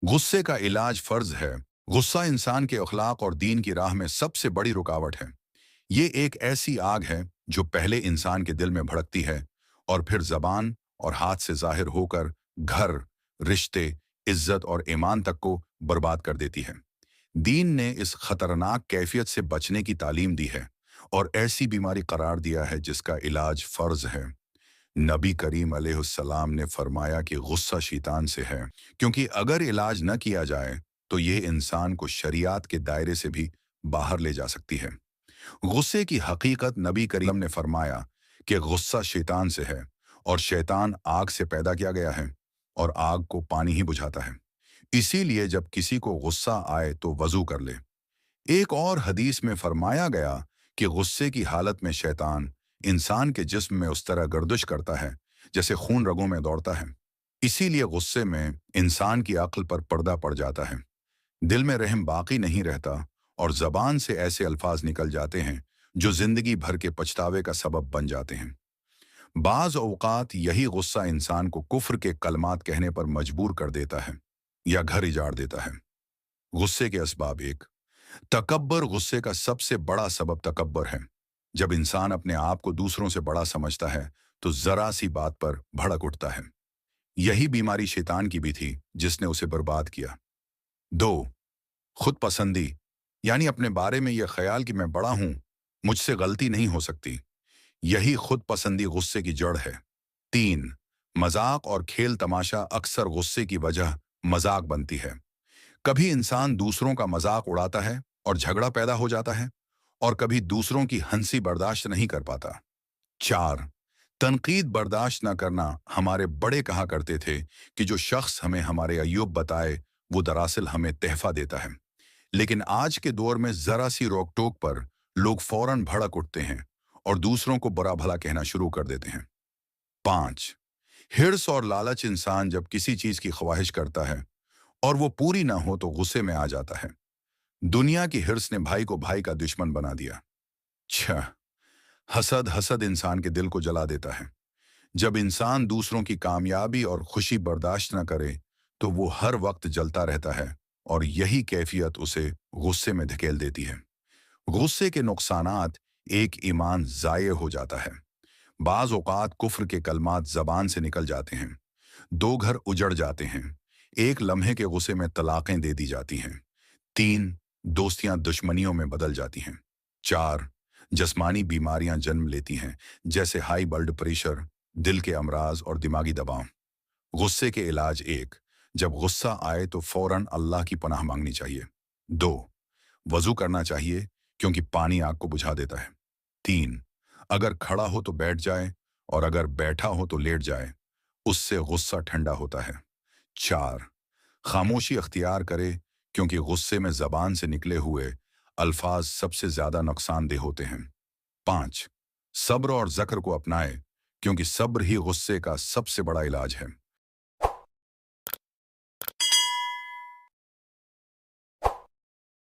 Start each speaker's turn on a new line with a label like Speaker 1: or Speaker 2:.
Speaker 1: गुस्से का इलाज फर्ज है। गुस्सा इंसान के अखलाक और दीन की राह में सबसे बड़ी रुकावट है। ये एक ऐसी आग है जो पहले इंसान के दिल में भड़कती है और फिर जबान और हाथ से जाहिर होकर घर, रिश्ते, इज्जत और ईमान तक को बर्बाद कर देती है। दीन ने इस खतरनाक कैफियत से बचने की तालीम दी है और ऐसी बीमारी करार दिया है जिसका इलाज फर्ज है। नबी करीम अलैहिस्सलाम ने फरमाया कि गुस्सा शैतान से है, क्योंकि अगर इलाज न किया जाए तो ये इंसान को शरीयत के दायरे से भी बाहर ले जा सकती है। गुस्से की हकीकत नबी करीम ने फरमाया कि गुस्सा शैतान से है और शैतान आग से पैदा किया गया है और आग को पानी ही बुझाता है। इसीलिए जब किसी को गुस्सा आए तो वजू कर ले। एक और हदीस में फरमाया गया कि गुस्से की हालत में शैतान इंसान के जिस्म में उस तरह गर्दिश करता है जैसे खून रगों में दौड़ता है। इसीलिए गुस्से में इंसान की अक्ल पर पर्दा पड़ जाता है, दिल में रहम बाकी नहीं रहता और जबान से ऐसे अल्फाज निकल जाते हैं जो जिंदगी भर के पछतावे का सबब बन जाते हैं। बाज औकात यही गुस्सा इंसान को कुफ्र के कलमात कहने पर मजबूर कर देता है या घर इजाड़ देता है। गुस्से के असबाब एक, तकब्बर गुस्से का सबसे बड़ा सबब तकब्बर है। जब इंसान अपने आप को दूसरों से बड़ा समझता है तो जरा सी बात पर भड़क उठता है। यही बीमारी शैतान की भी थी जिसने उसे बर्बाद किया। दो, खुद पसंदी, यानी अपने बारे में यह ख्याल कि मैं बड़ा हूं, मुझसे गलती नहीं हो सकती। यही खुद पसंदी गुस्से की जड़ है। तीन, मजाक और खेल तमाशा अक्सर गुस्से की वजह मजाक बनती है। कभी इंसान दूसरों का मजाक उड़ाता है और झगड़ा पैदा हो जाता है और कभी दूसरों की हंसी बर्दाश्त नहीं कर पाता। चार, तनकीद बर्दाश्त न करना। हमारे बड़े कहा करते थे कि जो शख्स हमें हमारे अय्यूब बताए वो दरअसल हमें तहफा देता है। लेकिन आज के दौर में जरा सी रोक टोक पर लोग फौरन भड़क उठते हैं और दूसरों को बुरा भला कहना शुरू कर देते हैं। पांच, हिर्स और लालच। इंसान जब किसी चीज की ख्वाहिश करता है और वो पूरी ना हो तो गुस्से में आ जाता है। दुनिया की हिर्स ने भाई को भाई का दुश्मन बना दिया। छह, हसद। हसद इंसान के दिल को जला देता है। जब इंसान दूसरों की कामयाबी और खुशी बर्दाश्त न करे तो वो हर वक्त जलता रहता है और यही कैफियत उसे गुस्से में धकेल देती है। गुस्से के नुकसानात, एक, ईमान ज़ाये हो जाता है। बाज औकात कुफ्र के कलमात जबान से निकल जाते हैं। दो घर उजड़ जाते हैं। एक लम्हे के गुस्से में तलाकें दे दी जाती हैं। तीन, दोस्तियां दुश्मनियों में बदल जाती हैं। चार, जिस्मानी बीमारियां जन्म लेती हैं जैसे हाई ब्लड प्रेशर, दिल के अमराज और दिमागी दबाव। गुस्से के इलाज एक, जब गुस्सा आए तो फौरन अल्लाह की पनाह मांगनी चाहिए। दो, वजू करना चाहिए क्योंकि पानी आग को बुझा देता है। तीन, अगर खड़ा हो तो बैठ जाए और अगर बैठा हो तो लेट जाए, उससे गुस्सा ठंडा होता है। चार, खामोशी अख्तियार करे क्योंकि गुस्से में जबान से निकले हुए अल्फाज सबसे ज्यादा नुकसानदेह होते हैं। पांच, सब्र और ज़क्र को अपनाए क्योंकि सब्र ही गुस्से का सबसे बड़ा इलाज है।